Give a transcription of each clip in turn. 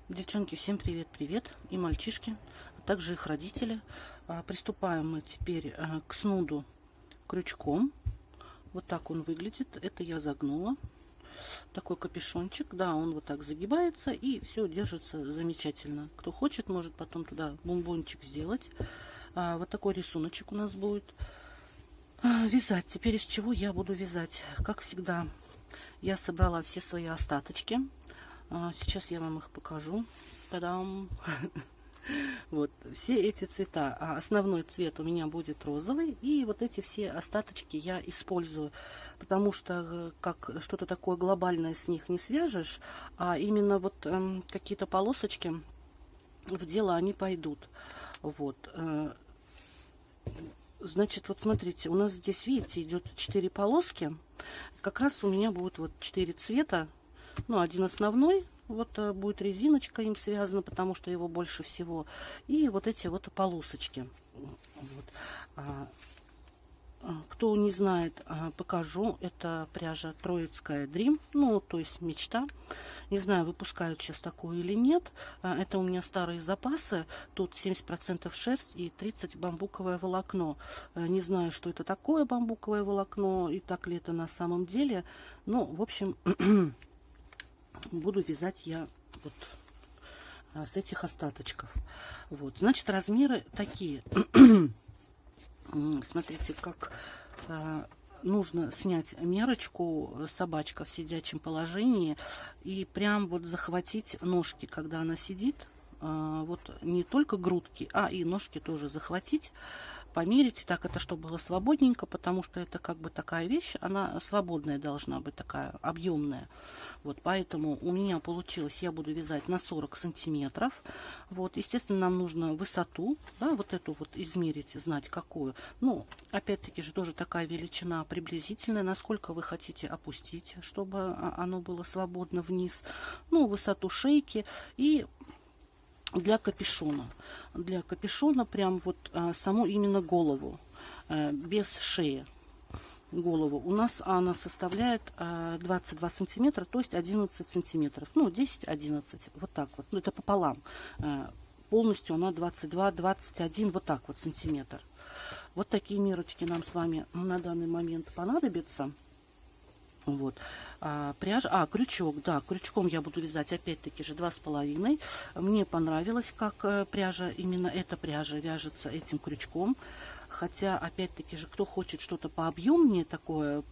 Девчонки, всем привет-привет, и мальчишки, а также их родители. Приступаем мы теперь к снуду крючком. Вот так он выглядит. Это я загнула. Такой капюшончик. Да, он вот так загибается, и все держится замечательно. Кто хочет, может потом туда бомбончик сделать. Вот такой рисуночек у нас будет. Вязать. Теперь из чего я буду вязать? Как всегда, я собрала все свои остаточки. Сейчас я вам их покажу. Та-дам! Вот, все эти цвета. Основной цвет у меня будет розовый. И вот эти все остаточки я использую. Потому что как что-то такое глобальное с них не свяжешь. А именно вот какие-то полосочки в дело они пойдут. Вот. Значит, вот смотрите, у нас здесь, видите, идет 4 полоски. Как раз у меня будет вот 4 цвета. Ну, один основной, вот будет резиночка им связана, потому что его больше всего. И вот эти вот полосочки. Вот. Кто не знает, покажу. Это пряжа Троицкая Dream, ну, то есть мечта. Не знаю, выпускают сейчас такую или нет. Это у меня старые запасы. Тут 70% шерсть и 30% бамбуковое волокно. Не знаю, что это такое бамбуковое волокно и так ли это на самом деле. Ну, в общем, буду вязать я вот с этих остаточков. Вот, значит, размеры такие. Смотрите, как нужно снять мерочку собачка в сидячем положении и прям вот захватить ножки, когда она сидит. Вот не только грудки, а и ножки тоже захватить, померить так, это чтобы было свободненько, потому что это как бы такая вещь, она свободная должна быть, такая объемная. Вот поэтому у меня получилось, я буду вязать на 40 сантиметров. Вот, естественно, нам нужно высоту, да, вот эту вот измерить, знать какую. Ну, опять-таки же тоже такая величина приблизительная, насколько вы хотите опустить, чтобы оно было свободно вниз. Ну, высоту шейки и для капюшона. Для капюшона прям вот саму именно голову, без шеи. Голову. У нас она составляет 22 сантиметра, то есть 11 сантиметров. Ну, 10-11, вот так вот. Ну, это пополам. Полностью она 22-21, вот так вот сантиметр. Вот такие мерочки нам с вами на данный момент понадобятся. Вот. Пряжа, крючок, да, крючком я буду вязать опять-таки же 2,5. Мне понравилось, как пряжа, именно эта пряжа вяжется этим крючком. Хотя, опять-таки же, кто хочет что-то пообъемнее такое,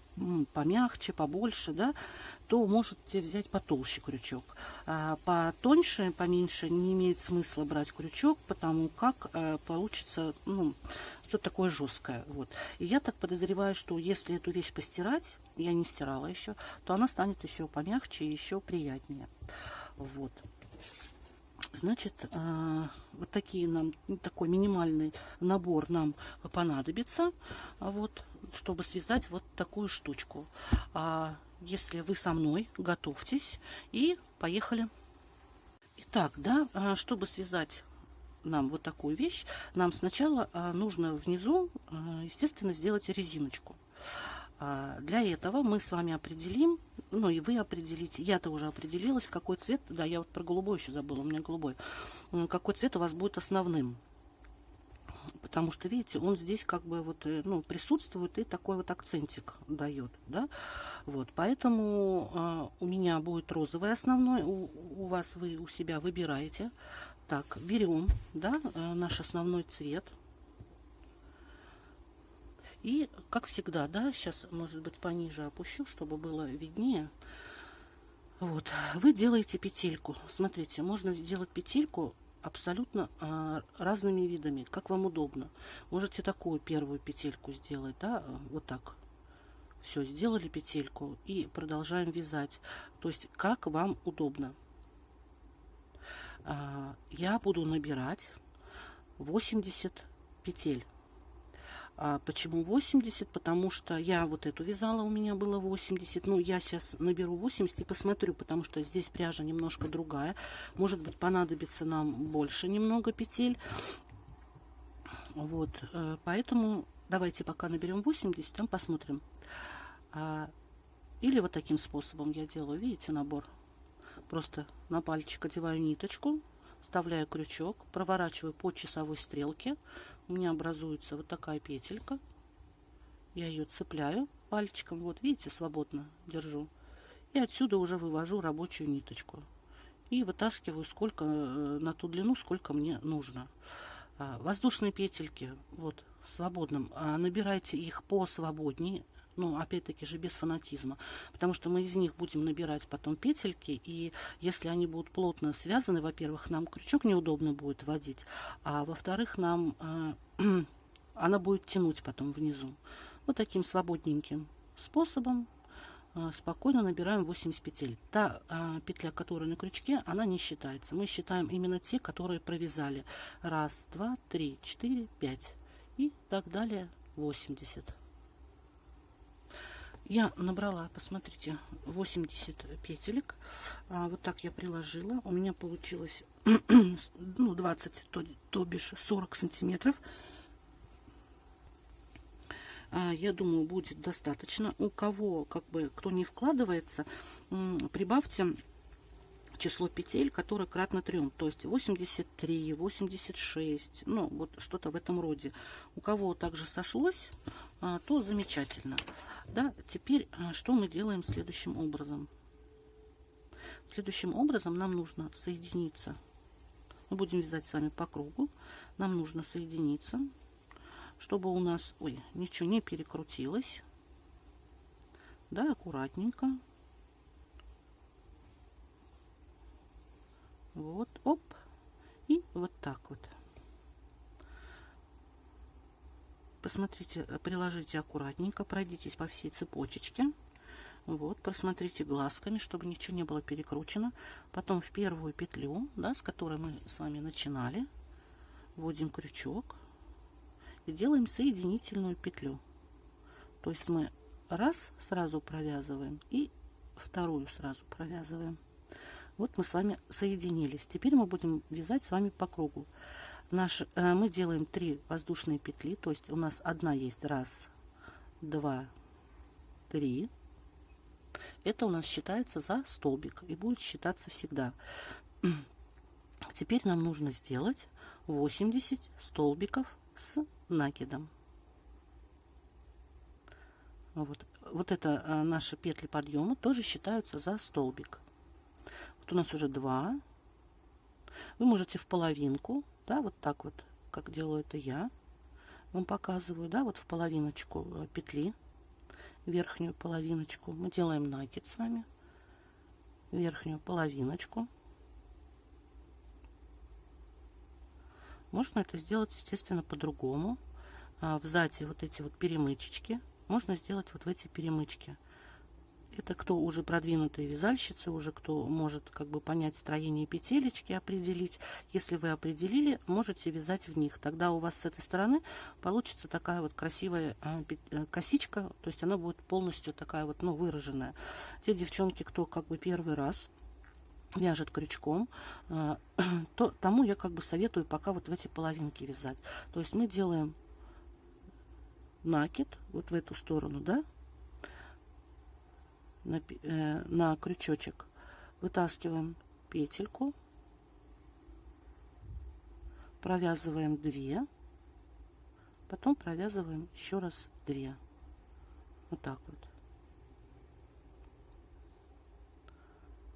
помягче, побольше, да, то можете взять потолще крючок. Потоньше, поменьше не имеет смысла брать крючок, потому как получится, ну, что-то такое жесткое. Вот. И я так подозреваю, что если эту вещь постирать, я не стирала еще, то она станет еще помягче и еще приятнее. Вот. Значит, вот такие нам, такой минимальный набор нам понадобится, вот, чтобы связать вот такую штучку. Если вы со мной, готовьтесь и поехали. Итак, да, чтобы связать нам вот такую вещь, нам сначала нужно внизу, естественно, сделать резиночку. Для этого мы с вами определим, ну и вы определите, я-то уже определилась, какой цвет, да, я вот про голубой еще забыла, у меня голубой, какой цвет у вас будет основным. Потому что, видите, он здесь как бы вот, ну, присутствует и такой вот акцентик дает, да. Вот, поэтому у меня будет розовый основной, у вас вы у себя выбираете. Так, берем, да, наш основной цвет. И, как всегда, да, сейчас, может быть, пониже опущу, чтобы было виднее. Вот, вы делаете петельку. Смотрите, можно сделать петельку абсолютно разными видами, как вам удобно. Можете такую первую петельку сделать, да, вот так. Все, сделали петельку и продолжаем вязать. То есть, как вам удобно. Я буду набирать 80 петель. Почему 80? Потому что я вот эту вязала, у меня было 80. Ну, я сейчас наберу 80 и посмотрю, потому что здесь пряжа немножко другая. Может быть, понадобится нам больше немного петель. Вот, поэтому давайте пока наберем 80, там посмотрим. Или вот таким способом я делаю, видите, набор. просто на пальчик одеваю ниточку, вставляю крючок, проворачиваю по часовой стрелке. У меня образуется вот такая петелька. Я ее цепляю пальчиком, вот видите, свободно держу. И отсюда уже вывожу рабочую ниточку. И вытаскиваю сколько на ту длину, сколько мне нужно. Воздушные петельки, вот, свободным, набирайте их посвободнее. Ну, опять-таки же без фанатизма, потому что мы из них будем набирать потом петельки, и если они будут плотно связаны, во-первых, нам крючок неудобно будет водить, а во-вторых, нам она будет тянуть потом внизу. Вот таким свободненьким способом спокойно набираем 80 петель. Та петля, которая на крючке, она не считается. Мы считаем именно те, которые провязали. 1, 2, 3, 4, 5 и так далее 80. Я набрала, посмотрите, 80 петелек. Вот так я приложила. У меня получилось ну, 20, то бишь 40 сантиметров. Я думаю, будет достаточно. У кого, как бы, кто не вкладывается, прибавьте число петель, которое кратно 3, то есть 83, 86, ну, вот что-то в этом роде. У кого также сошлось, то замечательно. Да, теперь что мы делаем следующим образом? Следующим образом нам нужно соединиться. Мы будем вязать с вами по кругу. Нам нужно соединиться, чтобы у нас, ой, ничего не перекрутилось. Да, аккуратненько. Вот, оп, и вот так вот. Посмотрите, приложите аккуратненько, пройдитесь по всей цепочечке. Вот, просмотрите глазками, чтобы ничего не было перекручено. Потом в первую петлю, да, с которой мы с вами начинали, вводим крючок и делаем соединительную петлю. То есть мы раз сразу провязываем и вторую сразу провязываем. Вот мы с вами соединились. Теперь мы будем вязать с вами по кругу. Мы делаем 3 воздушные петли, то есть у нас одна есть, 1, 2, 3. Это у нас считается за столбик и будет считаться всегда. Теперь нам нужно сделать 80 столбиков с накидом. Вот это наши петли подъема тоже считаются за столбик. Вот у нас уже 2. Вы можете в половинку, да, вот так вот, как делаю это я, вам показываю, да, вот в половиночку петли, верхнюю половиночку мы делаем накид с вами, верхнюю половиночку. Можно это сделать, естественно, по-другому. Сзади вот эти вот перемычечки можно сделать вот в эти перемычки. Это кто уже продвинутые вязальщицы, уже кто может как бы понять строение петелечки, определить. Если вы определили, можете вязать в них. Тогда у вас с этой стороны получится такая вот красивая косичка, то есть она будет полностью такая вот, ну, выраженная. Те девчонки, кто как бы первый раз вяжет крючком, то тому я как бы советую пока вот в эти половинки вязать. То есть мы делаем накид вот в эту сторону, да, на крючочек, вытаскиваем петельку, провязываем 2, потом провязываем еще раз 2, вот так вот.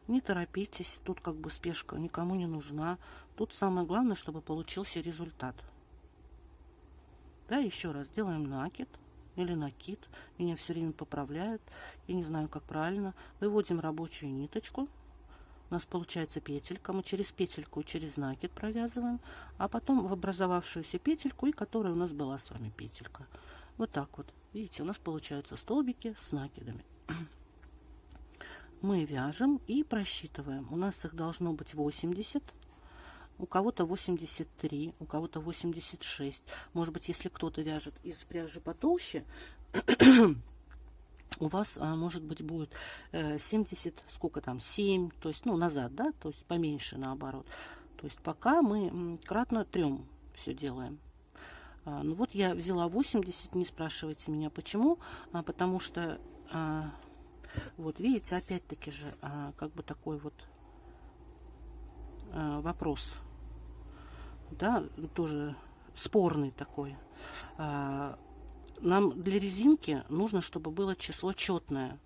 Не торопитесь, тут как бы спешка никому не нужна. Тут самое главное, чтобы получился результат. Да, еще раз делаем накид или накид. Меня все время поправляют. Я не знаю, как правильно. Выводим рабочую ниточку. У нас получается петелька. Мы через петельку, через накид провязываем. А потом в образовавшуюся петельку, и которая у нас была с вами петелька. Вот так вот. Видите, у нас получаются столбики с накидами. Мы вяжем и просчитываем. У нас их должно быть 80. У кого-то 83, у кого-то 86. Может быть, если кто-то вяжет из пряжи потолще, у вас, может быть, будет 70, сколько там, 7, то есть, ну, назад, да, то есть поменьше наоборот. То есть пока мы кратно 3 все делаем. Ну вот я взяла 80, не спрашивайте меня почему, потому что, вот видите, опять-таки же, как бы такой вот вопрос, да, тоже спорный такой. Нам для резинки нужно, чтобы было число четное.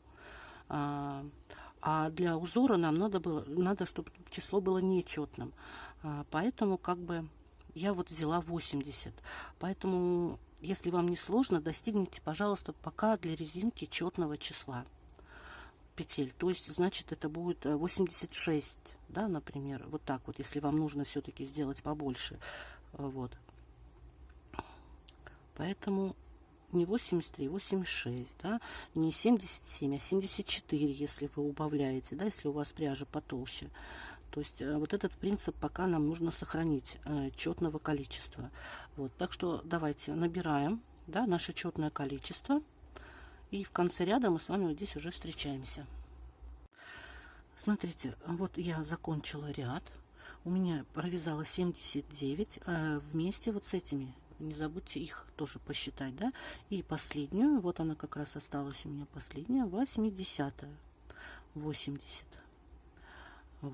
А для узора нам надо, чтобы число было нечетным. Поэтому как бы я вот взяла 80. Поэтому, если вам не сложно, достигните, пожалуйста, пока для резинки четного числа петель. То есть, значит, это будет 86, да, например. Вот так вот, если вам нужно все-таки сделать побольше. Вот. Поэтому не 83, 86, да, не 77, а 74, если вы убавляете, да, если у вас пряжа потолще. То есть вот этот принцип пока нам нужно сохранить четного количества. Вот, так что давайте набираем, да, наше четное количество. И в конце ряда мы с вами вот здесь уже встречаемся. Смотрите, вот я закончила ряд. У меня провязала 79 вместе вот с этими. Не забудьте их тоже посчитать, да. И последнюю, вот она как раз осталась у меня последняя, 80-я. 80. Вот.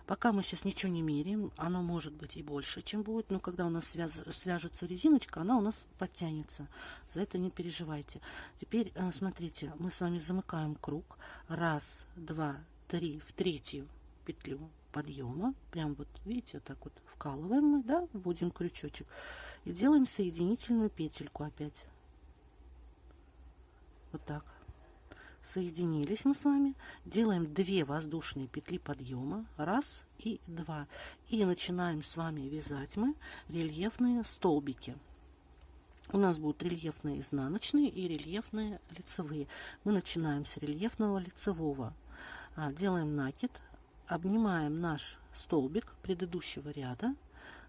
Пока мы сейчас ничего не меряем, оно может быть и больше, чем будет, но когда у нас свяжется резиночка, она у нас подтянется. За это не переживайте. Теперь смотрите, мы с вами замыкаем круг. Раз, два, три, в третью петлю подъема. Прям вот, видите, вот так вот вкалываем мы, да, вводим крючочек. И делаем соединительную петельку опять. Вот так. Соединились мы с вами. Делаем 2 воздушные петли подъема. Раз и 2. И начинаем с вами вязать мы рельефные столбики. У нас будут рельефные изнаночные и рельефные лицевые. Мы начинаем с рельефного лицевого. Делаем накид. Обнимаем наш столбик предыдущего ряда.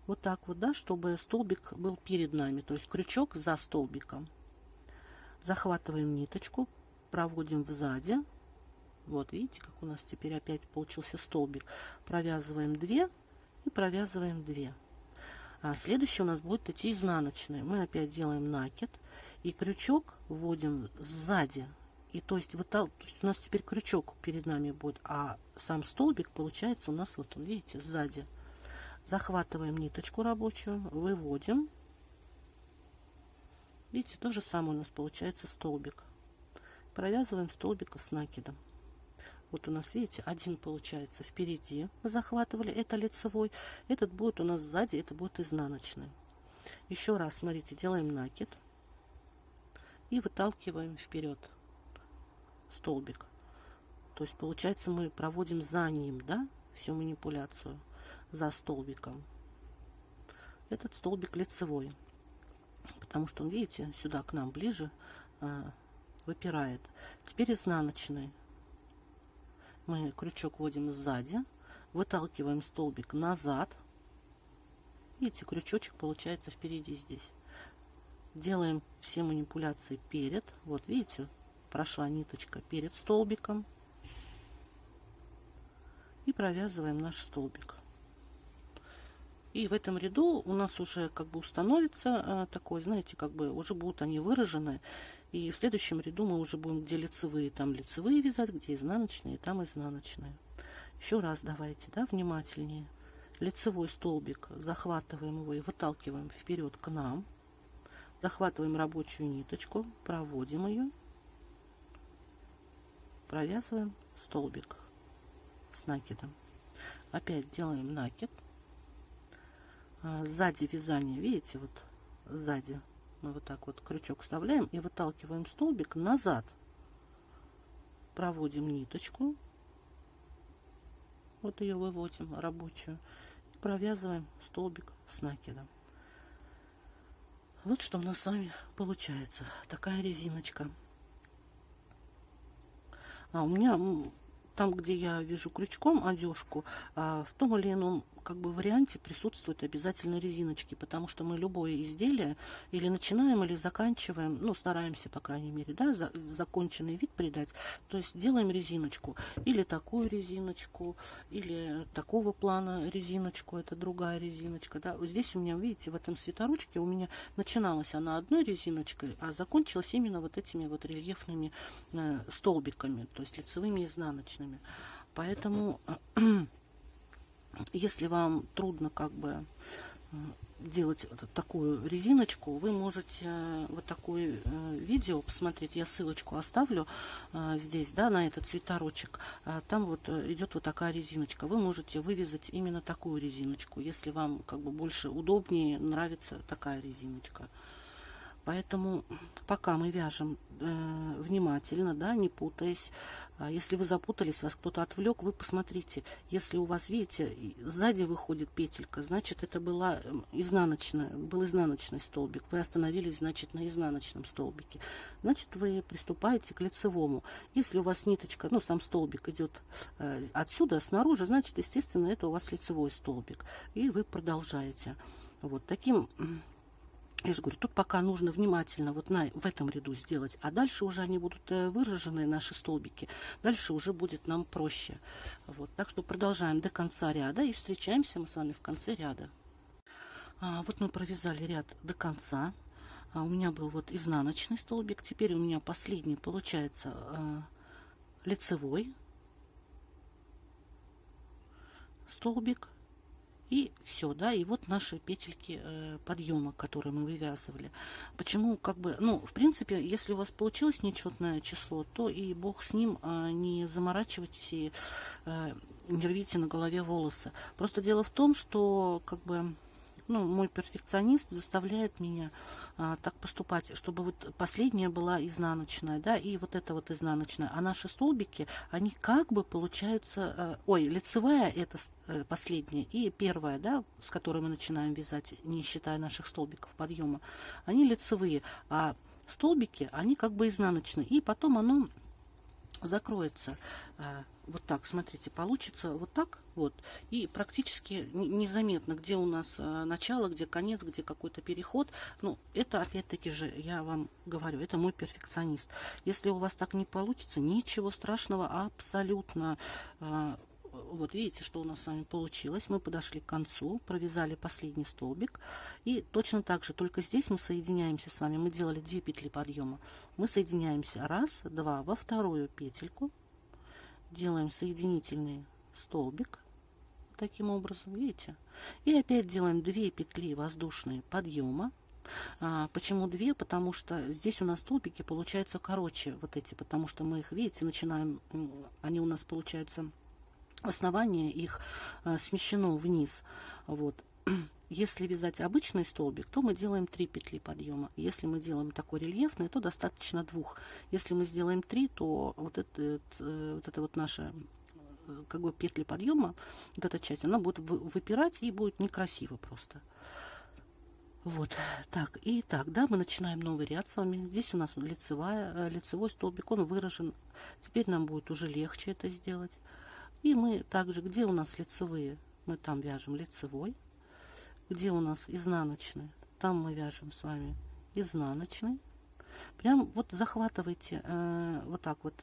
Вот так вот, да, чтобы столбик был перед нами, то есть крючок за столбиком. Захватываем ниточку, проводим сзади. Вот, видите, как у нас теперь опять получился столбик. Провязываем 2 и провязываем 2. А следующий у нас будет идти изнаночные. Мы опять делаем накид и крючок вводим сзади. И то есть, у нас теперь крючок перед нами будет, а сам столбик получается у нас вот он, видите, сзади. Захватываем ниточку рабочую, выводим. Видите, то же самое у нас получается столбик. Провязываем столбик с накидом. Вот у нас, видите, один получается впереди. Мы захватывали, это лицевой. Этот будет у нас сзади, это будет изнаночный. Еще раз, смотрите, делаем накид. И выталкиваем вперед столбик. То есть, получается, мы проводим за ним, да, всю манипуляцию. За столбиком. Этот столбик лицевой, потому что он, видите, сюда к нам ближе выпирает. Теперь изнаночный. Мы крючок вводим сзади, выталкиваем столбик назад. Видите, крючочек получается впереди здесь. Делаем все манипуляции перед. Вот видите, прошла ниточка перед столбиком. И провязываем наш столбик. И в этом ряду у нас уже как бы установится такой, знаете, как бы уже будут они выражены. И в следующем ряду мы уже будем где лицевые, там лицевые вязать, где изнаночные, там изнаночные. Еще раз давайте, да, внимательнее. Лицевой столбик, захватываем его и выталкиваем вперед к нам. Захватываем рабочую ниточку, проводим ее. Провязываем столбик с накидом. Опять делаем накид. Сзади вязания, видите, вот сзади мы вот так вот крючок вставляем и выталкиваем столбик назад. Проводим ниточку. Вот ее выводим, рабочую. И провязываем столбик с накидом. Вот что у нас с вами получается. Такая резиночка. У меня там, где я вяжу крючком одежку, в том или ином как бы варианте присутствуют обязательно резиночки, потому что мы любое изделие или начинаем, или заканчиваем, ну, стараемся, по крайней мере, да, законченный вид придать, то есть делаем резиночку, или такую резиночку, или такого плана резиночку, это другая резиночка, да. Вот здесь у меня, видите, в этом свитерочке у меня начиналась она одной резиночкой, а закончилась именно вот этими вот рельефными столбиками, то есть лицевыми и изнаночными. Поэтому Если вам трудно как бы делать вот такую резиночку, вы можете вот такое видео посмотреть, я ссылочку оставлю здесь, да, на этот цветорочек. Там вот идет вот такая резиночка. Вы можете вывязать именно такую резиночку, если вам как бы больше удобнее нравится такая резиночка. Поэтому пока мы вяжем внимательно, да, не путаясь. Если вы запутались, вас кто-то отвлек, вы посмотрите. Если у вас, видите, сзади выходит петелька, значит, это была был изнаночный столбик. Вы остановились, значит, на изнаночном столбике. Значит, вы приступаете к лицевому. Если у вас ниточка, ну, сам столбик идет отсюда, снаружи, значит, естественно, это у вас лицевой столбик. И вы продолжаете. Вот таким... Я же говорю, тут пока нужно внимательно вот в этом ряду сделать, а дальше уже они будут выражены, наши столбики. Дальше уже будет нам проще. Вот, так что продолжаем до конца ряда и встречаемся мы с вами в конце ряда. Вот мы провязали ряд до конца. У меня был вот изнаночный столбик. Теперь у меня последний получается лицевой столбик. И все, да, и вот наши петельки подъема, которые мы вывязывали. Почему, как бы, ну, в принципе, если у вас получилось нечетное число, то и бог с ним, не заморачивайтесь и не рвите на голове волосы. Просто дело в том, что, как бы, ну, мой перфекционист заставляет меня так поступать, чтобы вот последняя была изнаночная, да, и вот эта вот изнаночная. А наши столбики, они как бы получаются, лицевая это последняя и первая, да, с которой мы начинаем вязать, не считая наших столбиков подъема, они лицевые, а столбики, они как бы изнаночные. И потом оно закроется вот так, смотрите, получится вот так вот, и практически незаметно, где у нас начало, где конец, где какой-то переход. Ну, это опять-таки же, я вам говорю, это мой перфекционист. Если у вас так не получится, ничего страшного абсолютно. Вот видите, что у нас с вами получилось. Мы подошли к концу, провязали последний столбик. И точно так же, только здесь мы соединяемся с вами. Мы делали 2 петли подъема. Мы соединяемся 1, 2 во вторую петельку. Делаем соединительный столбик. Таким образом, видите? И опять делаем 2 петли воздушные подъема. Почему 2? Потому что здесь у нас столбики получаются короче, вот эти, потому что мы их, видите, начинаем, они у нас получаются... Основание их смещено вниз. Вот. Если вязать обычный столбик, то мы делаем 3 петли подъема. Если мы делаем такой рельефный, то достаточно 2. Если мы сделаем 3, то вот это вот наша как бы петли подъема, вот эта часть, она будет выпирать и будет некрасиво просто. Вот так, и так, да, мы начинаем новый ряд с вами. Здесь у нас лицевой столбик, он выражен. Теперь нам будет уже легче это сделать. И мы также, где у нас лицевые, мы там вяжем лицевой. Где у нас изнаночный, там мы вяжем с вами изнаночный. Прям вот захватывайте вот так вот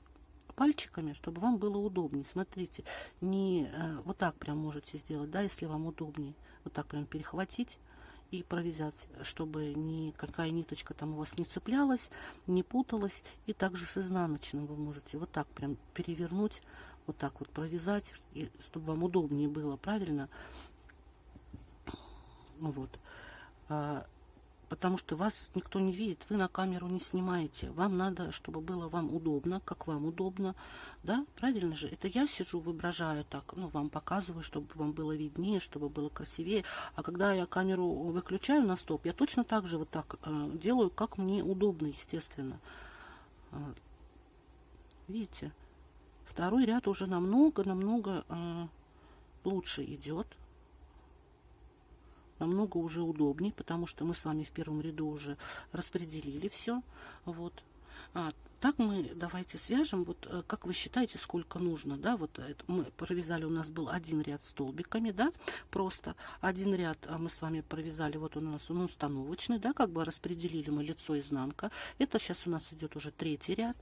пальчиками, чтобы вам было удобнее. Смотрите, не вот так прям можете сделать, да, если вам удобнее. Вот так прям перехватить и провязать, чтобы никакая ниточка там у вас не цеплялась, не путалась. И также с изнаночным вы можете вот так прям перевернуть, вот так вот провязать, и чтобы вам удобнее было, правильно? Вот. Потому что вас никто не видит, вы на камеру не снимаете. Вам надо, чтобы было вам удобно, как вам удобно. Да, правильно же? Это я сижу, воображаю так, ну, вам показываю, чтобы вам было виднее, чтобы было красивее. А когда я камеру выключаю на стоп, я точно так же вот так делаю, как мне удобно, естественно. Видите? Второй ряд уже намного лучше идет. Намного уже удобнее, потому что мы с вами в первом ряду уже распределили все. Вот. Так мы давайте свяжем, вот как вы считаете, сколько нужно, да, вот это мы провязали, у нас был один ряд столбиками, да, просто один ряд мы с вами провязали, вот у нас он установочный, да, как бы распределили мы лицо, изнанка, это сейчас у нас идет уже 3-й ряд.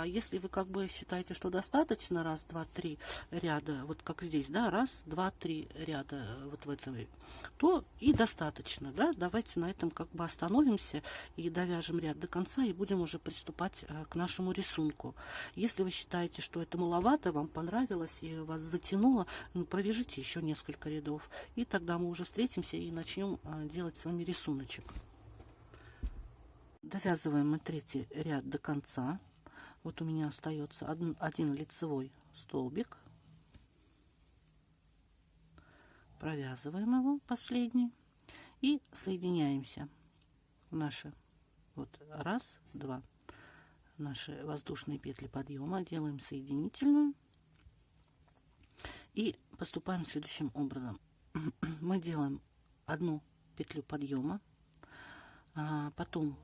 Если вы как бы считаете, что достаточно, 1, 2, 3 ряда, вот как здесь, да, 1, 2, 3 ряда вот в этой, то и достаточно, да, давайте на этом как бы остановимся и довяжем ряд до конца и будем уже приступать к нашему рисунку. Если вы считаете, что это маловато, вам понравилось и вас затянуло, ну, провяжите еще несколько рядов. И тогда мы уже встретимся и начнем делать с вами рисуночек. Довязываем мы третий ряд до конца. Вот у меня остается один лицевой столбик. Провязываем его, последний, и соединяемся. Наши вот раз, два, наши воздушные петли подъема, делаем соединительную и поступаем следующим образом. Мы делаем одну петлю подъема, потом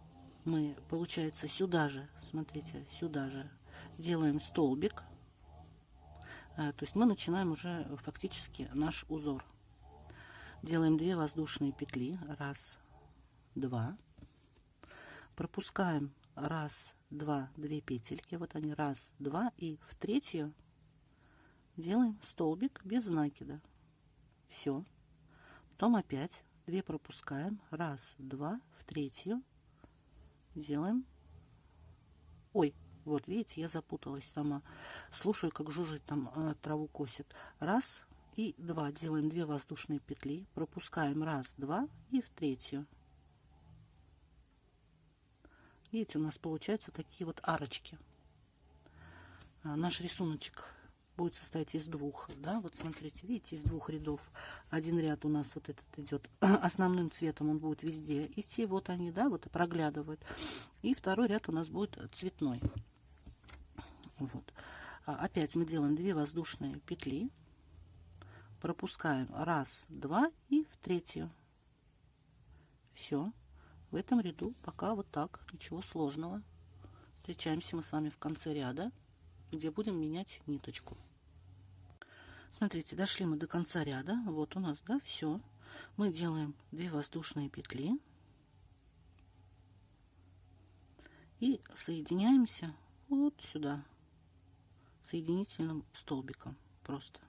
мы, получается, сюда же, смотрите, сюда же делаем столбик, то есть мы начинаем уже фактически наш узор. Делаем 2 воздушные петли, раз, два, пропускаем раз, два, 2 петельки, вот они, раз, два, и в третью делаем столбик без накида. Все. Потом опять 2 пропускаем, раз, два, в третью делаем. Ой, вот видите, я запуталась сама. Слушаю, как жужжит, там траву косит. Раз и два, делаем 2 воздушные петли, пропускаем раз, два, и в третью. Видите, у нас получаются такие вот арочки. Наш рисуночек будет состоять из двух, да, вот смотрите, видите, из 2 рядов. Один ряд у нас вот этот идет основным цветом, он будет везде идти, вот они, да, вот и проглядывают. И второй ряд у нас будет цветной. Вот. Опять мы делаем 2 воздушные петли, пропускаем раз, два, и в третью. Все. В этом ряду пока вот так, ничего сложного. Встречаемся мы с вами в конце ряда, где будем менять ниточку. Смотрите, дошли мы до конца ряда. Вот у нас, да, все. Мы делаем 2 воздушные петли и соединяемся вот сюда соединительным столбиком просто.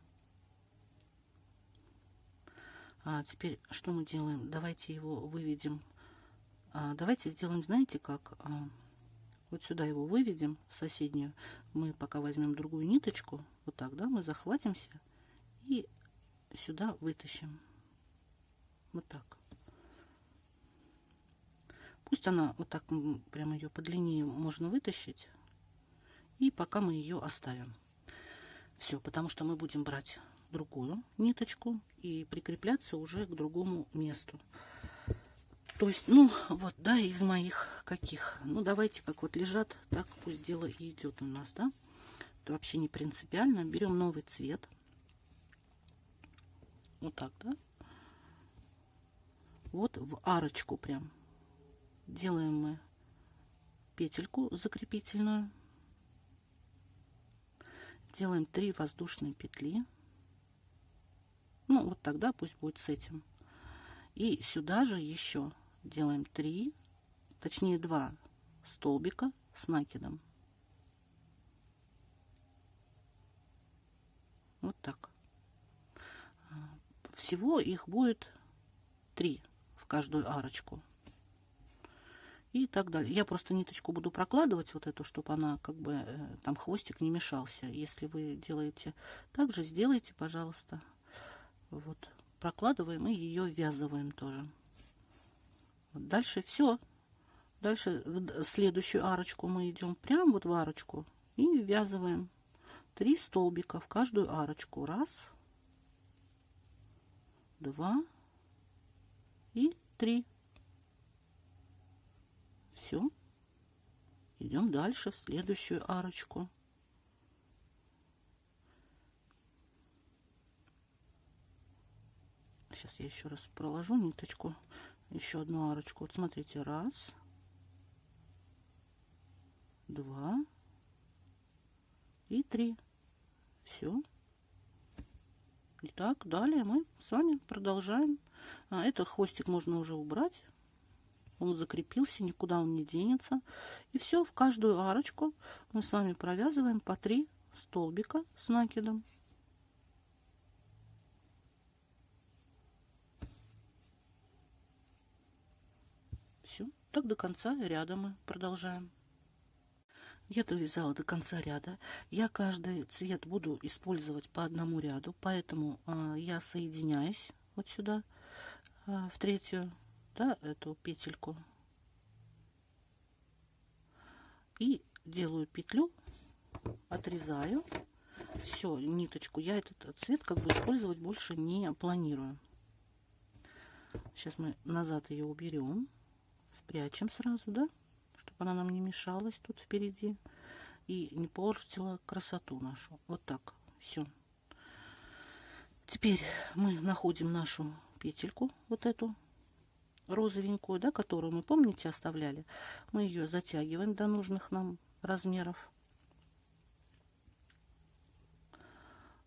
Теперь что мы делаем? Давайте его выведем. Давайте сделаем, знаете как? Вот сюда его выведем, в соседнюю. Мы пока возьмем другую ниточку. Вот так, да, мы захватимся и сюда вытащим. Вот так. Пусть она вот так, прямо ее по длине можно вытащить. И пока мы ее оставим. Все, потому что мы будем брать другую ниточку и прикрепляться уже к другому месту. То есть, ну, вот, да, из моих каких. Ну, давайте, как вот лежат, так пусть дело и идет у нас, да. Это вообще не принципиально. Берем новый цвет. Вот так, да. Вот в арочку прям делаем мы петельку закрепительную. Делаем 3 воздушные петли. Ну, вот тогда пусть будет с этим. И сюда же еще делаем 3, точнее 2 столбика с накидом. Вот так. Всего их будет 3 в каждую арочку. И так далее. Я просто ниточку буду прокладывать вот эту, чтобы она как бы там хвостик не мешался. Если вы делаете так же, сделайте, пожалуйста. Вот. Прокладываем и ее ввязываем тоже. Вот дальше все. Дальше в следующую арочку мы идем прямо вот в арочку и ввязываем 3 столбика в каждую арочку. Раз, два и 3. Все. Идем дальше в следующую арочку. Сейчас я еще раз проложу ниточку, еще одну арочку. Вот смотрите, раз, два и 3. Все. Итак, далее мы с вами продолжаем. Этот хвостик можно уже убрать. Он закрепился, никуда он не денется. И все, в каждую арочку мы с вами провязываем по 3 столбика с накидом. Все, так до конца ряда мы продолжаем. Я довязала до конца ряда. Я каждый цвет буду использовать по одному ряду, поэтому я соединяюсь вот сюда, в третью, да, эту петельку, и делаю петлю, отрезаю. Все, ниточку. Я этот цвет как бы использовать больше не планирую. Сейчас мы назад ее уберем, спрячем сразу, да, чтобы она нам не мешалась тут впереди и не портила красоту нашу. Вот так. Все. Теперь мы находим нашу петельку, вот эту розовенькую, да, которую мы, помните, оставляли. Мы ее затягиваем до нужных нам размеров.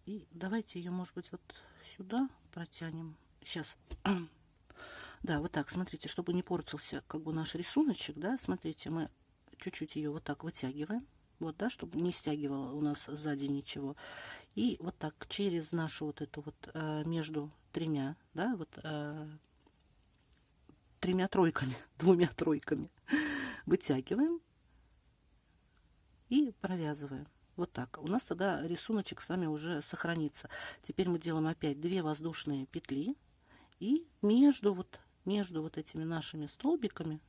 И давайте ее, может быть, вот сюда протянем. Сейчас. Да, вот так, смотрите, чтобы не портился как бы наш рисуночек, да, смотрите, мы чуть-чуть ее вот так вытягиваем. Вот, да, чтобы не стягивало у нас сзади ничего. И вот так через нашу вот эту вот между тремя, да, вот тремя тройками, двумя тройками вытягиваем и провязываем. Вот так. У нас тогда рисуночек с вами уже сохранится. Теперь мы делаем опять 2 воздушные петли и между вот этими нашими столбиками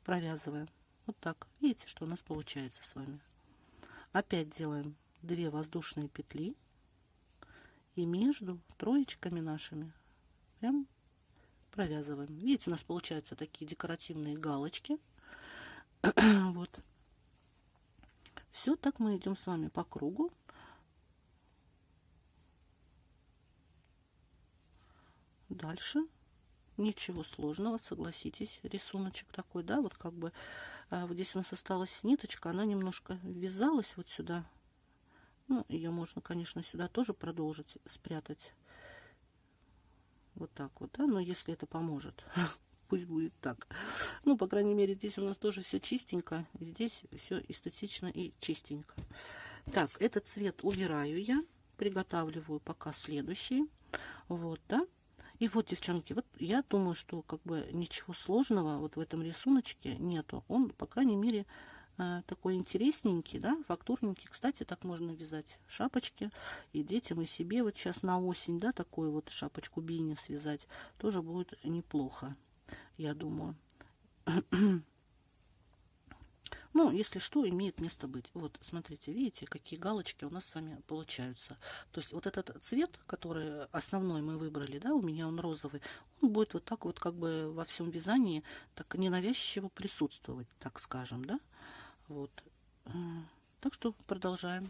провязываем. Вот так. Видите, что у нас получается с вами. Опять делаем 2 воздушные петли и между троечками нашими прям провязываем. Видите, у нас получаются такие декоративные галочки. Вот. Все, так мы идем с вами по кругу. Дальше. Ничего сложного, согласитесь, рисуночек такой, да, вот как бы вот здесь у нас осталась ниточка, она немножко ввязалась вот сюда. Ну, ее можно, конечно, сюда тоже продолжить спрятать. Вот так вот, да, но если это поможет, пусть будет так. Ну, по крайней мере, здесь у нас тоже все чистенько, здесь все эстетично и чистенько. Так, этот цвет убираю я, приготавливаю пока следующий. Вот, да. И вот, девчонки, вот я думаю, что как бы ничего сложного вот в этом рисуночке нету. Он, по крайней мере, такой интересненький, да, фактурненький. Кстати, так можно вязать шапочки и детям, и себе. Вот сейчас на осень, да, такую вот шапочку бини связать тоже будет неплохо, я думаю. Ну, если что, имеет место быть. Вот, смотрите, видите, какие галочки у нас с вами получаются. То есть вот этот цвет, который основной мы выбрали, да, у меня он розовый, он будет вот так вот как бы во всем вязании так ненавязчиво присутствовать, так скажем, да. Вот. Так что продолжаем.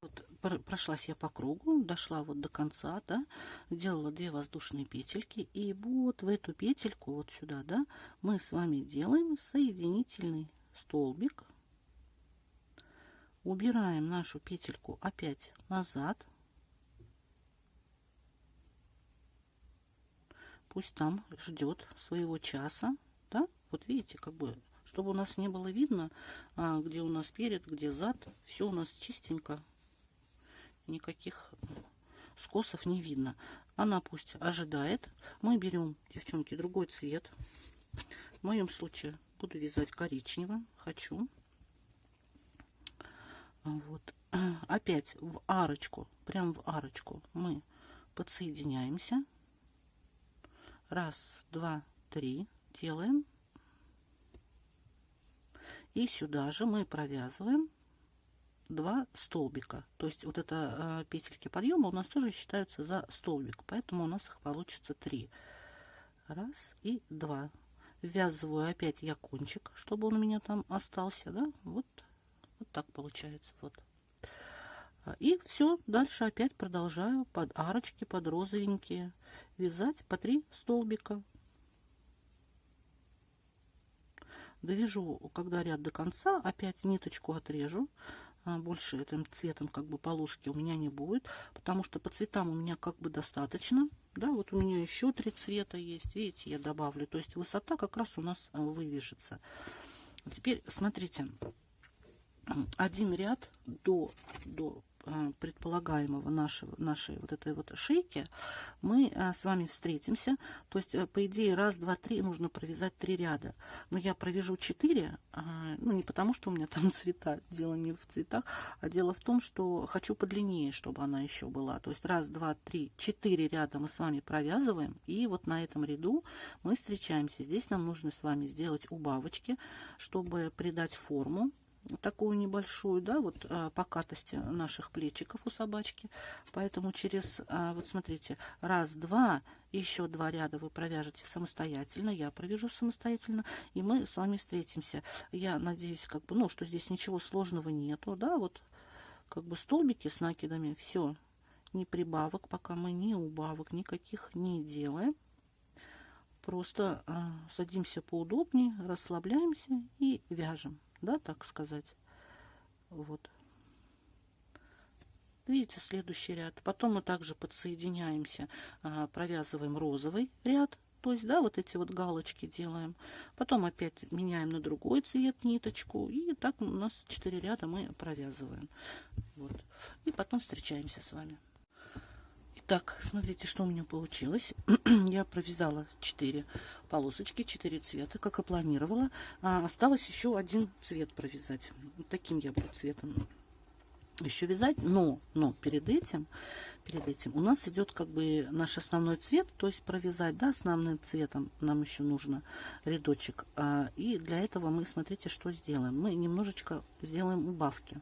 Вот, прошлась я по кругу, дошла вот до конца, да, делала 2 воздушные петельки, и вот в эту петельку, вот сюда, да, мы с вами делаем соединительный столбик, убираем нашу петельку опять назад, пусть там ждет своего часа, да, вот видите, как бы, чтобы у нас не было видно, где у нас перед, где зад, все у нас чистенько, никаких скосов не видно. Она пусть ожидает. Мы берем, девчонки, другой цвет. В моем случае буду вязать коричневым, хочу. Вот. Опять в арочку, прям в арочку мы подсоединяемся. 1, 2, 3 делаем. И сюда же мы провязываем 2 столбика. То есть вот это петельки подъема у нас тоже считаются за столбик, поэтому у нас их получится 3. 1 и 2. Ввязываю опять я кончик, чтобы он у меня там остался, да, вот так получается, вот. И все, дальше опять продолжаю под арочки, под розовенькие вязать по 3 столбика. Довяжу, когда ряд до конца, опять ниточку отрежу. Больше этим цветом как бы полоски у меня не будет, потому что по цветам у меня как бы достаточно. Да, вот у меня еще 3 цвета есть, видите, я добавлю. То есть высота как раз у нас вывяжется. Теперь смотрите, один ряд до предполагаемого нашей вот этой вот шейки мы с вами встретимся. То есть, по идее, раз, два, три нужно провязать 3 ряда. Но я провяжу 4, ну, не потому, что у меня там цвета, дело не в цветах, а дело в том, что хочу подлиннее, чтобы она еще была. То есть, раз, два, три, 4 ряда мы с вами провязываем, и вот на этом ряду мы встречаемся. Здесь нам нужно с вами сделать убавочки, чтобы придать форму такую небольшую, да, вот покатости наших плечиков у собачки. Поэтому через, вот смотрите, раз, два, еще 2 ряда вы провяжете самостоятельно, я провяжу самостоятельно, и мы с вами встретимся. Я надеюсь, как бы, ну, что здесь ничего сложного нету, да, вот как бы столбики с накидами, все, ни прибавок, пока мы ни убавок никаких не делаем. Просто садимся поудобнее, расслабляемся и вяжем, да, так сказать. Вот. Видите, следующий ряд. Потом мы также подсоединяемся, провязываем розовый ряд, то есть, да, вот эти вот галочки делаем. Потом опять меняем на другой цвет ниточку, и так у нас 4 ряда мы провязываем. Вот. И потом встречаемся с вами. Так, смотрите, что у меня получилось. Я провязала 4 полосочки, 4 цвета, как и планировала. Осталось еще один цвет провязать. Вот таким я буду цветом еще вязать. Но перед этим у нас идет как бы наш основной цвет, то есть провязать, да, основным цветом нам еще нужно рядочек. И для этого мы, смотрите, что сделаем. Мы немножечко сделаем убавки.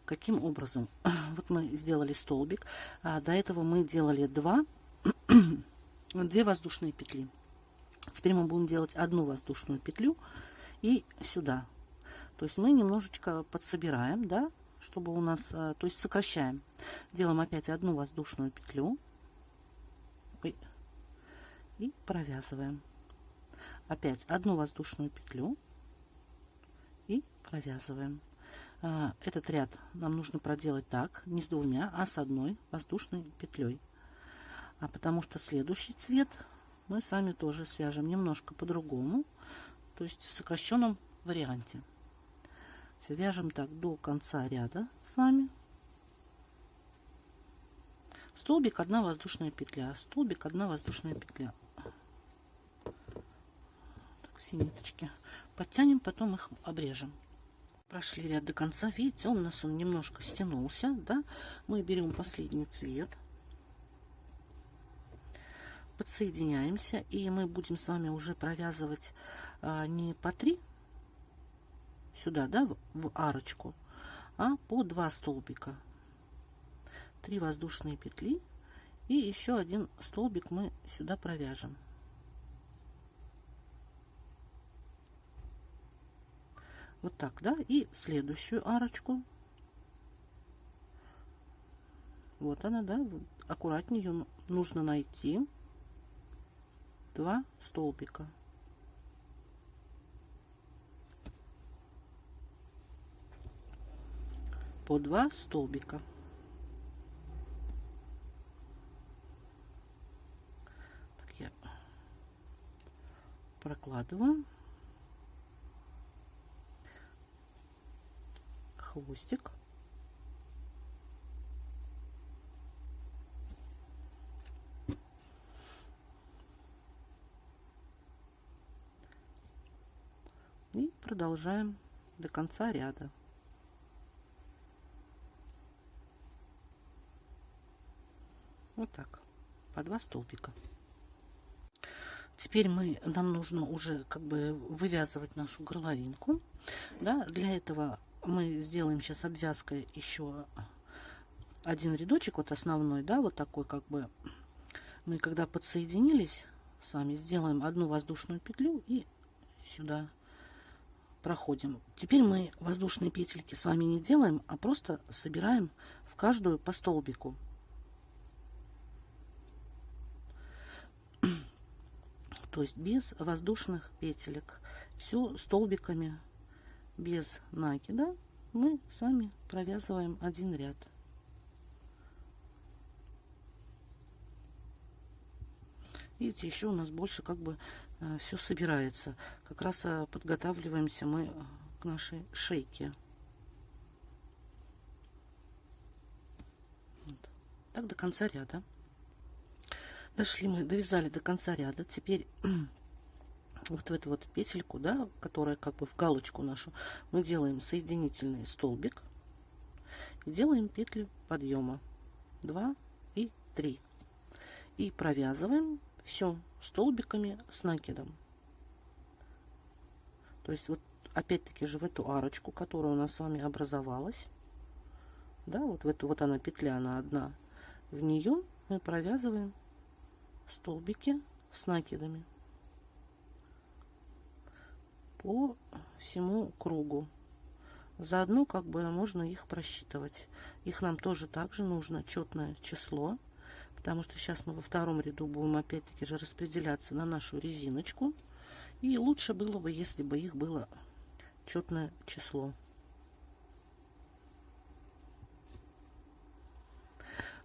Каким образом? Вот мы сделали столбик. До этого мы делали 2 воздушные петли. Теперь мы будем делать 1 воздушную петлю и сюда. То есть мы немножечко подсобираем, да, чтобы у нас, то есть сокращаем. Делаем опять 1 воздушную петлю и провязываем. Опять 1 воздушную петлю и провязываем. Этот ряд нам нужно проделать так, не с 2, а с 1 воздушной петлей. Потому что следующий цвет мы с вами тоже свяжем немножко по-другому, то есть в сокращенном варианте. Все, вяжем так до конца ряда с вами. Столбик, 1 воздушная петля, столбик, 1 воздушная петля. Так, все ниточки подтянем, потом их обрежем. Прошли ряд до конца, видите, у нас он немножко стянулся, да. Мы берем последний цвет, подсоединяемся, и мы будем с вами уже провязывать не по 3 сюда, да, в арочку, а по 2 столбика. 3 воздушные петли и еще 1 столбик мы сюда провяжем. Вот так, да, и следующую арочку. Вот она, да, аккуратнее ее нужно найти. 2 столбика. По 2 столбика. Так, я прокладываю хвостик. И продолжаем до конца ряда. Вот так, по 2 столбика. Теперь нам нужно уже как бы вывязывать нашу горловинку. Да? Для этого мы сделаем сейчас обвязкой еще 1 рядочек, вот основной, да, вот такой как бы. Мы когда подсоединились с вами, сделаем 1 воздушную петлю и сюда проходим. Теперь мы воздушные петельки с вами не делаем, а просто собираем в каждую по столбику. То есть без воздушных петелек. Все столбиками, без накида мы с вами провязываем 1 ряд. Видите, еще у нас больше как бы все собирается. Как раз подготавливаемся мы к нашей шейке. Так до конца ряда. Дошли мы, довязали до конца ряда. Теперь вот в эту вот петельку, да, которая как бы в галочку нашу, мы делаем соединительный столбик и делаем петли подъема 2 и 3. И провязываем все столбиками с накидом. То есть вот опять-таки же в эту арочку, которая у нас с вами образовалась, да, вот в эту вот она петля, она одна, в нее мы провязываем столбики с накидами по всему кругу. Заодно как бы можно их просчитывать. Их нам тоже также нужно четное число, потому что сейчас мы во втором ряду будем опять-таки же распределяться на нашу резиночку. И лучше было бы, если бы их было четное число.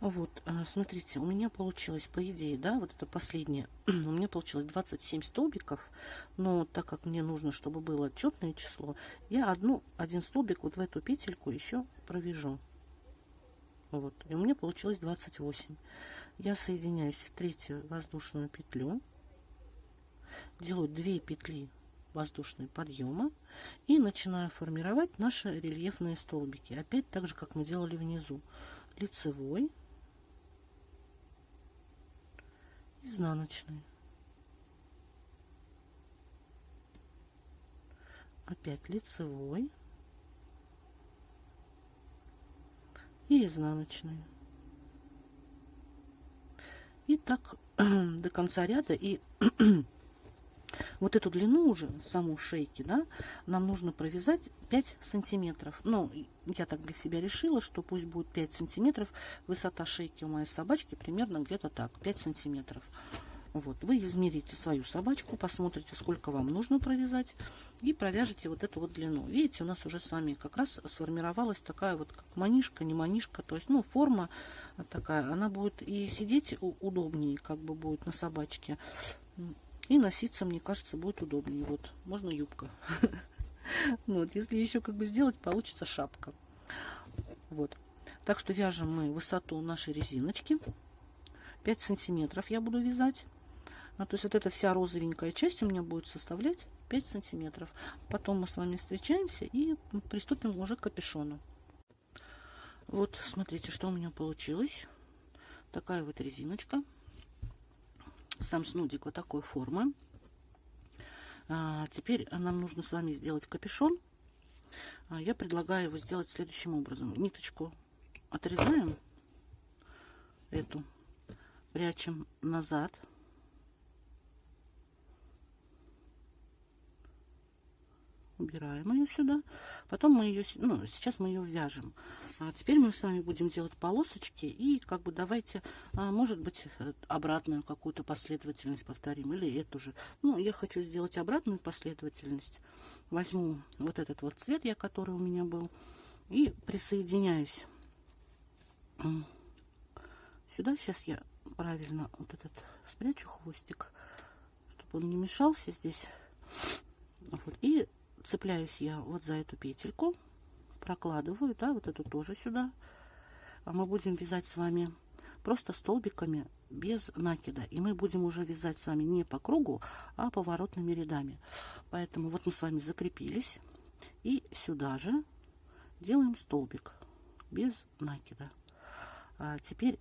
Вот, смотрите, у меня получилось, по идее, да, вот это последнее, у меня получилось 27 столбиков, но так как мне нужно, чтобы было четное число, я один столбик вот в эту петельку еще провяжу. Вот, и у меня получилось 28. Я соединяюсь в третью воздушную петлю, делаю 2 петли воздушные подъема и начинаю формировать наши рельефные столбики. Опять так же, как мы делали внизу. Лицевой, изнаночный, опять лицевой и изнаночный. И так до конца ряда. И вот эту длину уже, саму шейки, да, нам нужно провязать 5 сантиметров. Ну, я так для себя решила, что пусть будет 5 сантиметров. Высота шейки у моей собачки примерно где-то так, 5 сантиметров. Вот, вы измерите свою собачку, посмотрите, сколько вам нужно провязать, и провяжете вот эту вот длину. Видите, у нас уже с вами как раз сформировалась такая вот как манишка, не манишка, то есть, ну, форма такая, она будет и сидеть удобнее, как бы будет на собачке, и носиться, мне кажется, будет удобнее. Вот, можно юбка. Вот, если еще как бы сделать, получится шапка. Вот, так что вяжем мы высоту нашей резиночки. 5 сантиметров я буду вязать. То есть вот эта вся розовенькая часть у меня будет составлять 5 сантиметров. Потом мы с вами встречаемся и приступим уже к капюшону. Вот, смотрите, что у меня получилось. Такая вот резиночка. Сам снудик вот такой формы. Теперь нам нужно с вами сделать капюшон. Я предлагаю его сделать следующим образом. Ниточку отрезаем, эту прячем назад. Убираем ее сюда. Потом мы ее, ну, сейчас мы ее вяжем. Теперь мы с вами будем делать полосочки. И как бы давайте, может быть, обратную какую-то последовательность повторим. Или эту же. Ну, я хочу сделать обратную последовательность. Возьму вот этот вот цвет, который у меня был. И присоединяюсь сюда. Сейчас я правильно вот этот спрячу хвостик, чтобы он не мешался здесь. Вот. И цепляюсь я вот за эту петельку, прокладываю, да, вот эту тоже сюда. Мы будем вязать с вами просто столбиками без накида. И мы будем уже вязать с вами не по кругу, а поворотными рядами. Поэтому вот мы с вами закрепились. И сюда же делаем столбик без накида. Теперь,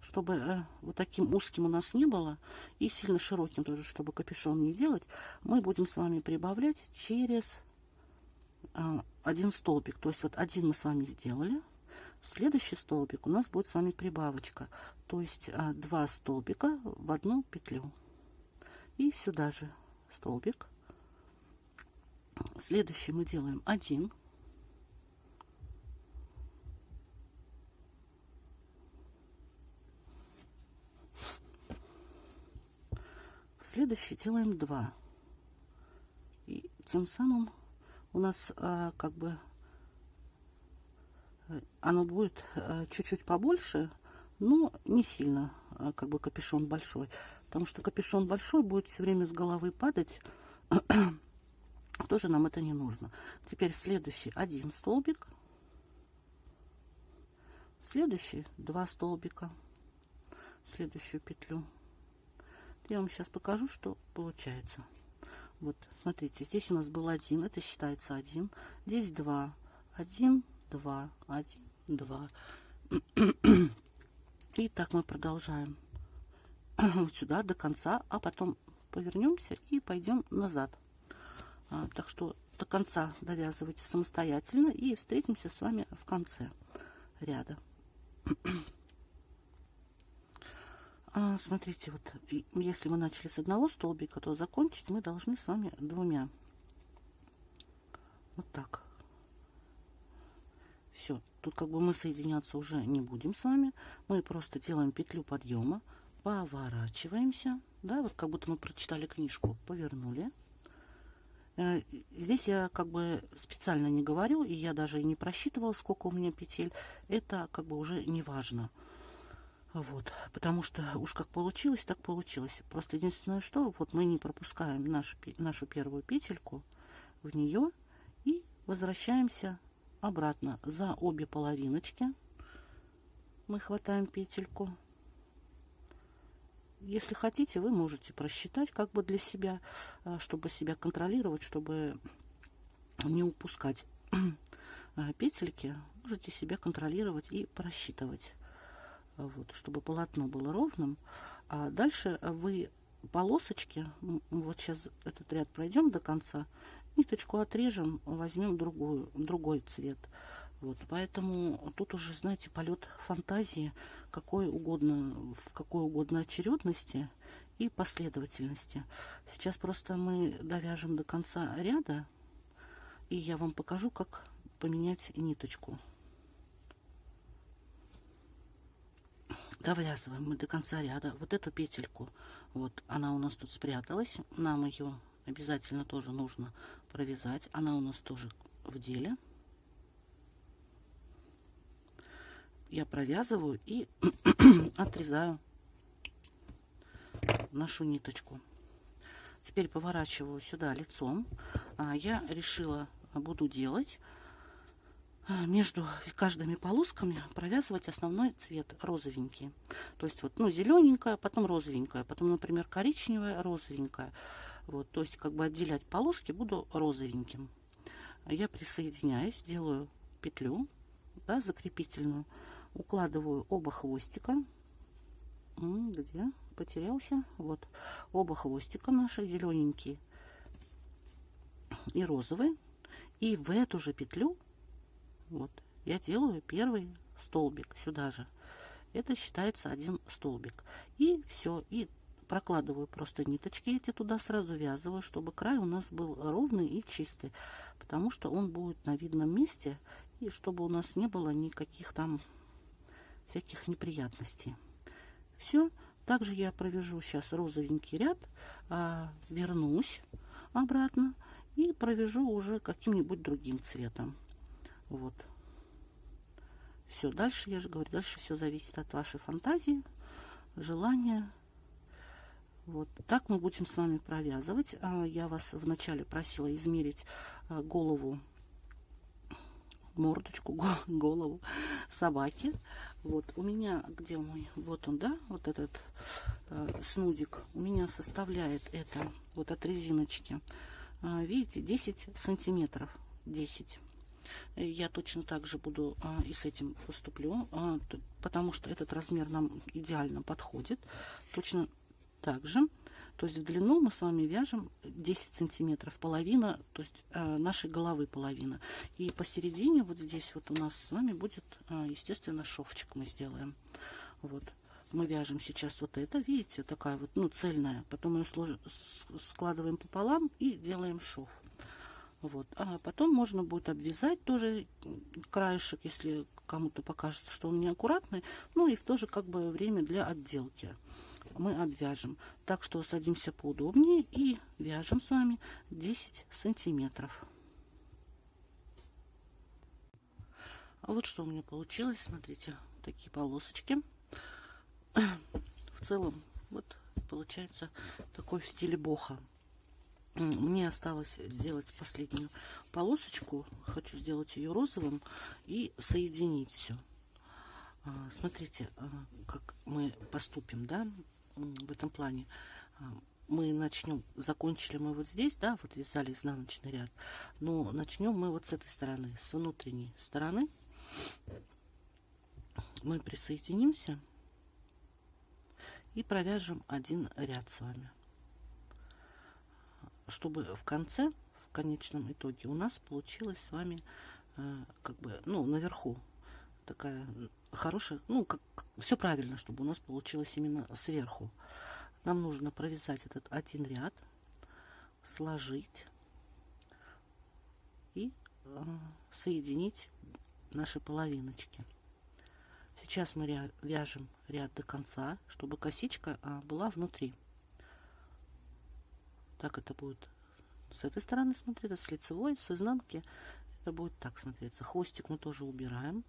чтобы вот таким узким у нас не было, и сильно широким тоже, чтобы капюшон не делать, мы будем с вами прибавлять через один столбик. То есть вот один мы с вами сделали, следующий столбик у нас будет с вами прибавочка, то есть 2 столбика в одну петлю. И сюда же столбик. Следующий мы делаем 1. Следующий делаем 2. И тем самым у нас как бы оно будет чуть-чуть побольше, но не сильно как бы капюшон большой. Потому что капюшон большой будет все время с головы падать. Тоже нам это не нужно. Теперь следующий 1 столбик. следующий 2 столбика, следующую петлю. Я вам сейчас покажу, что получается. Вот, смотрите, здесь у нас был 1, это считается 1. Здесь 2, 1, 2, 1, 2. И так мы продолжаем вот сюда до конца, а потом повернемся и пойдем назад. Так что до конца довязывайте самостоятельно и встретимся с вами в конце ряда. Смотрите, вот если мы начали с одного столбика, то закончить мы должны с вами 2. Вот так. Все, тут как бы мы соединяться уже не будем с вами. Мы просто делаем петлю подъема, поворачиваемся, да, вот как будто мы прочитали книжку, повернули. Здесь я как бы специально не говорю, и я даже и не просчитывала, сколько у меня петель. Это как бы уже не важно. Вот, потому что уж как получилось, так получилось. Просто единственное, что вот мы не пропускаем нашу первую петельку в нее и возвращаемся обратно за обе половиночки. Мы хватаем петельку. Если хотите, вы можете просчитать как бы для себя, чтобы себя контролировать, чтобы не упускать петельки. Можете себя контролировать и просчитывать. Вот, чтобы полотно было ровным. А дальше вы полосочки, вот сейчас этот ряд пройдем до конца, ниточку отрежем, возьмем другой цвет. Вот, поэтому тут уже, знаете, полет фантазии в какой угодно очередности и последовательности. Сейчас просто мы довяжем до конца ряда, и я вам покажу, как поменять ниточку. Довязываем мы до конца ряда вот эту петельку. Вот она у нас тут спряталась. Нам ее обязательно тоже нужно провязать. Она у нас тоже в деле. Я провязываю и отрезаю нашу ниточку. Теперь поворачиваю сюда лицом. Я решила, буду делать между каждыми полосками провязывать основной цвет розовенький. То есть вот, ну, зелененькая, потом розовенькая, потом, например, коричневая, розовенькая. Вот, то есть как бы отделять полоски буду розовеньким. Я присоединяюсь, делаю петлю, да, закрепительную, укладываю оба хвостика. Где потерялся? Вот оба хвостика наши, зелененькие и розовый, и в эту же петлю вот я делаю первый столбик сюда же. Это считается 1 столбик. И все, и прокладываю просто ниточки эти туда, сразу вязываю, чтобы край у нас был ровный и чистый, потому что он будет на видном месте, и чтобы у нас не было никаких там всяких неприятностей. Все, также я провяжу сейчас розовенький ряд, вернусь обратно и провяжу уже каким-нибудь другим цветом. Вот. Все, дальше, я же говорю, дальше все зависит от вашей фантазии, желания. Вот так мы будем с вами провязывать. Я вас вначале просила измерить голову, мордочку, голову собаки. Вот у меня, где мой, вот он, да, вот этот снудик у меня составляет это вот от резиночки, видите, 10 сантиметров, 10. Я точно так же буду и с этим поступлю, потому что этот размер нам идеально подходит. Точно так же, то есть в длину мы с вами вяжем 10 сантиметров, половина, то есть нашей головы половина. И посередине вот здесь вот у нас с вами будет, естественно, шовчик мы сделаем. Вот. Мы вяжем сейчас вот это, видите, такая вот, ну, цельная. Потом ее складываем пополам и делаем шов. Вот. А потом можно будет обвязать тоже краешек, если кому-то покажется, что он неаккуратный. Ну и в то же как бы время для отделки мы обвяжем. Так что садимся поудобнее и вяжем с вами 10 сантиметров. А вот что у меня получилось. Смотрите, такие полосочки. В целом вот получается такой в стиле бохо. Мне осталось сделать последнюю полосочку. Хочу сделать ее розовым и соединить все. Смотрите, как мы поступим, да, в этом плане. Мы начнем, закончили мы вот здесь, да, вот вязали изнаночный ряд, но начнем мы вот с этой стороны, с внутренней стороны. Мы присоединимся и провяжем один ряд с вами, чтобы в конце, в конечном итоге у нас получилось с вами как бы, ну, наверху такая хорошая, ну, как все правильно, чтобы у нас получилось именно сверху. Нам нужно провязать этот один ряд, сложить и соединить наши половиночки. Сейчас мы вяжем ряд до конца, чтобы косичка была внутри. Так это будет с этой стороны смотреться, с лицевой, с изнанки это будет так смотреться. Хвостик мы тоже убираем.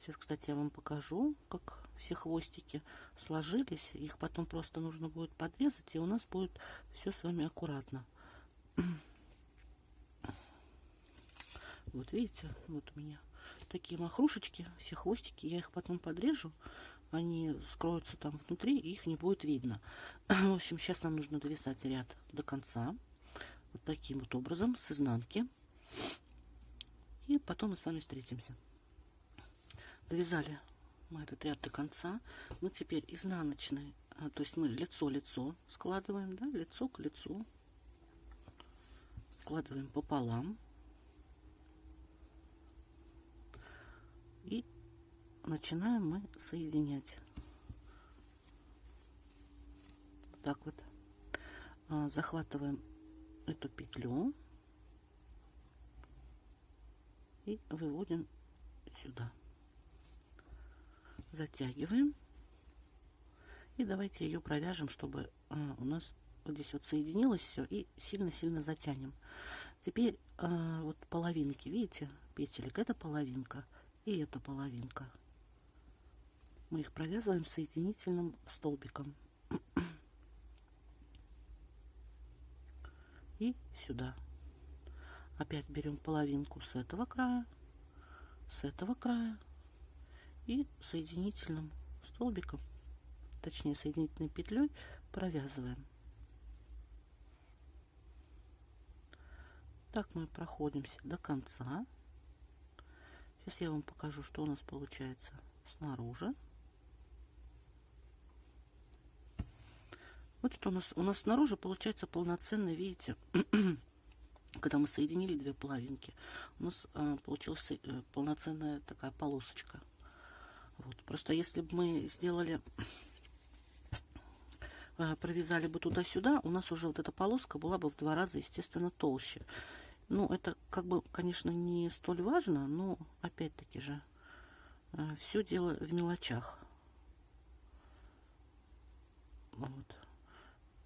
Сейчас, кстати, я вам покажу, как все хвостики сложились. Их потом просто нужно будет подрезать, и у нас будет все с вами аккуратно. Вот видите, вот у меня такие махрушечки, все хвостики. Я их потом подрежу, они скроются там внутри, и их не будет видно. В общем, сейчас нам нужно довязать ряд до конца. Вот таким вот образом, с изнанки. И потом мы с вами встретимся. Довязали мы этот ряд до конца. Мы теперь изнаночный, то есть мы лицо-лицо складываем, да, лицо к лицу. Складываем пополам. И начинаем мы соединять. Так вот. Захватываем эту петлю и выводим сюда. Затягиваем. И давайте ее провяжем, чтобы у нас вот здесь вот соединилось все, и сильно-сильно затянем. Теперь вот половинки, видите, петелек, это половинка и эта половинка. Мы их провязываем соединительным столбиком. И сюда. Опять берем половинку с этого края и соединительным столбиком, точнее соединительной петлей, провязываем. Так мы проходимся до конца. Сейчас я вам покажу, что у нас получается снаружи. Вот что у нас снаружи получается полноценный, видите, когда мы соединили две половинки, у нас получилась полноценная такая полосочка. Вот. Просто если бы мы сделали, провязали бы туда-сюда, у нас уже вот эта полоска была бы в 2 раза, естественно, толще. Ну, это как бы, конечно, не столь важно, но опять-таки же все дело в мелочах. Вот.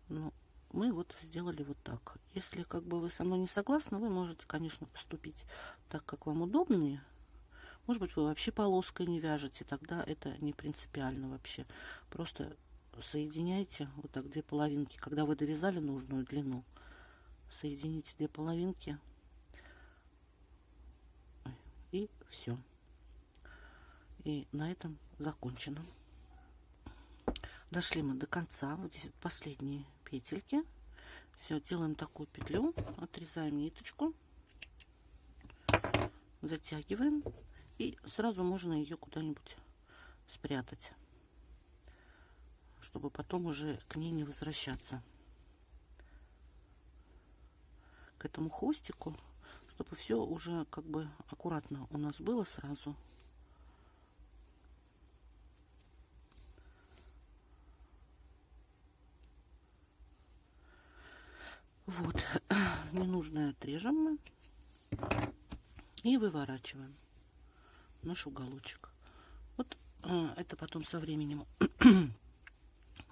Ну, мы вот сделали вот так. Если как бы вы со мной не согласны, вы можете, конечно, поступить так, как вам удобнее. Может быть, вы вообще полоской не вяжете, тогда это не принципиально вообще. Просто соединяйте вот так две половинки. Когда вы довязали нужную длину, соедините две половинки. И все. И на этом закончено. Дошли мы до конца. Вот здесь вот последние петельки. Все, делаем такую петлю, отрезаем ниточку, затягиваем, и сразу можно ее куда-нибудь спрятать, чтобы потом уже к ней не возвращаться, к этому хвостику, чтобы все уже как бы аккуратно у нас было сразу. Вот, ненужное отрежем мы и выворачиваем наш уголочек. Вот это потом со временем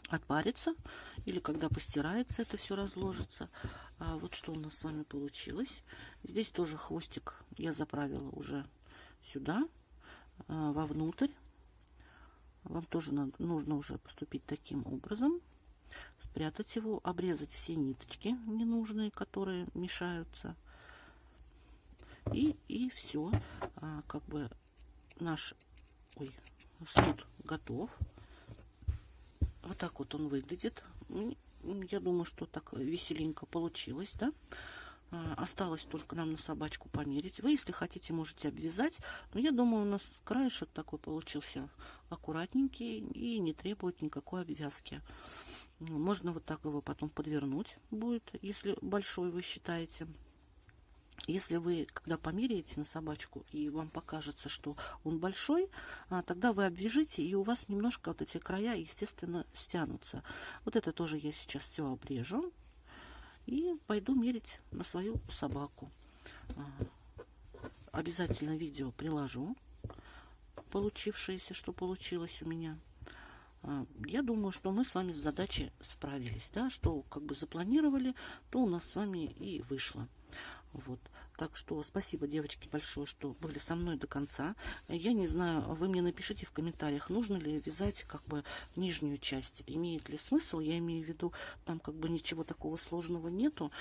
отпарится, или когда постирается, это все разложится. Вот что у нас с вами получилось. Здесь тоже хвостик я заправила уже сюда, вовнутрь. Вам тоже нужно уже поступить таким образом. Спрятать его, обрезать все ниточки ненужные, которые мешаются. И все. Как бы наш Ой, снуд готов. Вот так вот он выглядит. Я думаю, что так веселенько получилось, да? Осталось только нам на собачку померить. Вы, если хотите, можете обвязать. Но я думаю, у нас краешек такой получился аккуратненький и не требует никакой обвязки. Можно вот так его потом подвернуть будет, если большой вы считаете. Если вы, когда померяете на собачку, и вам покажется, что он большой, тогда вы обвяжите, и у вас немножко вот эти края, естественно, стянутся. Вот это тоже я сейчас все обрежу. И пойду мерить на свою собаку. Обязательно видео приложу, получившееся, что получилось у меня. Я думаю, что мы с вами с задачей справились, да, что как бы запланировали, то у нас с вами и вышло. Вот. Так что спасибо, девочки, большое, что были со мной до конца. Я не знаю, вы мне напишите в комментариях, нужно ли вязать как бы нижнюю часть. Имеет ли смысл? Я имею в виду, там как бы ничего такого сложного нету.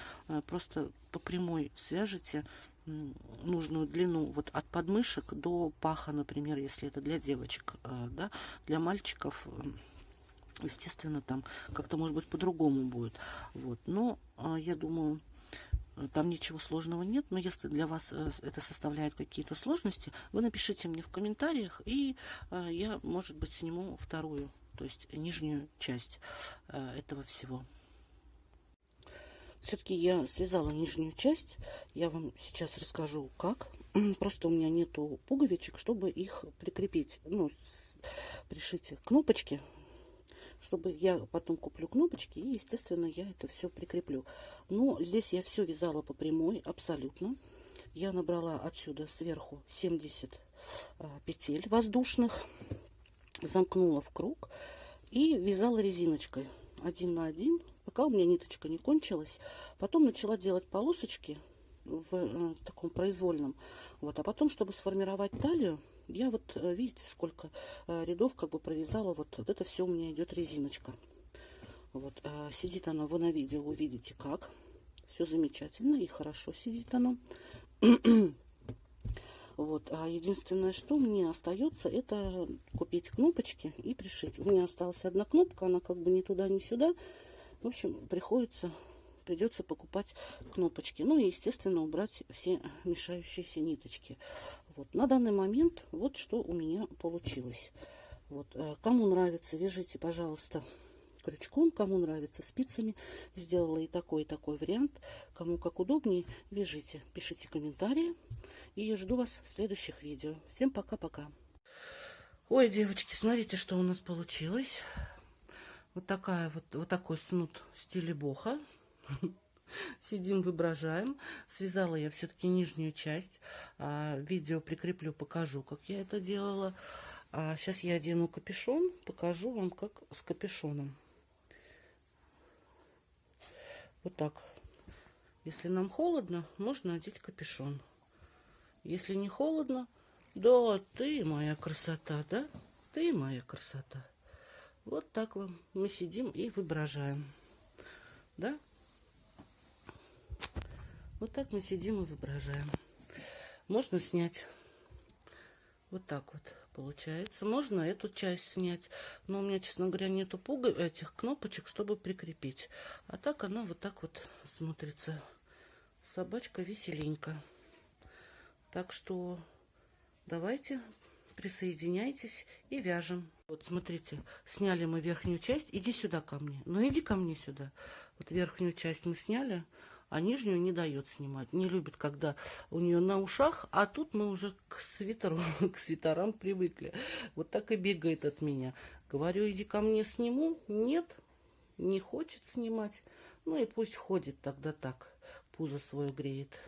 Просто по прямой свяжите нужную длину вот от подмышек до паха, например, если это для девочек, да, для мальчиков. Естественно, там как-то, может быть, по-другому будет. Вот. Но я думаю, там ничего сложного нет, но если для вас это составляет какие-то сложности, вы напишите мне в комментариях, и я, может быть, сниму вторую, то есть нижнюю часть этого всего. Все-таки я связала нижнюю часть, я вам сейчас расскажу, как. Просто у меня нету пуговичек, чтобы их прикрепить, ну, пришить кнопочки. Чтобы я потом куплю кнопочки и, естественно, я это все прикреплю. Но здесь я все вязала по прямой, абсолютно. Я набрала отсюда сверху 70 петель воздушных, замкнула в круг и вязала резиночкой 1 на 1, пока у меня ниточка не кончилась. Потом начала делать полосочки в таком произвольном. Вот. А потом, чтобы сформировать талию, я вот, видите, сколько рядов как бы провязала. Вот это все у меня идет резиночка. Вот. Сидит она, вы на видео увидите как. Все замечательно и хорошо сидит она. Вот. А единственное, что мне остается, это купить кнопочки и пришить. У меня осталась одна кнопка, она как бы ни туда, ни сюда. В общем, придется покупать кнопочки. Ну и, естественно, убрать все мешающиеся ниточки. Вот. На данный момент вот что у меня получилось. Вот. Кому нравится, вяжите, пожалуйста, крючком. Кому нравится, спицами. Сделала и такой вариант. Кому как удобнее, вяжите. Пишите комментарии. И я жду вас в следующих видео. Всем пока-пока. Ой, девочки, смотрите, что у нас получилось. Вот такой снуд в стиле боха. Сидим, воображаем. Связала я все-таки нижнюю часть. Видео прикреплю, покажу, как я это делала. Сейчас я одену капюшон, покажу вам, как с капюшоном. Вот так. Если нам холодно, можно одеть капюшон. Если не холодно, да, ты моя красота, да? Ты моя красота. Вот так вот мы сидим и воображаем. Да? Вот так мы сидим и воображаем. Можно снять. Вот так вот получается. Можно эту часть снять. Но у меня, честно говоря, нету этих кнопочек, чтобы прикрепить. А так она вот так вот смотрится. Собачка веселенько. Так что давайте присоединяйтесь и вяжем. Вот смотрите, сняли мы верхнюю часть. Иди сюда ко мне. Ну иди ко мне сюда. Вот верхнюю часть мы сняли, а нижнюю не дает снимать. Не любит, когда у нее на ушах, а тут мы уже к свитеру, к свитерам привыкли. Вот так и бегает от меня. Говорю, иди ко мне, сниму. Нет, не хочет снимать. Ну и пусть ходит тогда так, пузо свое греет.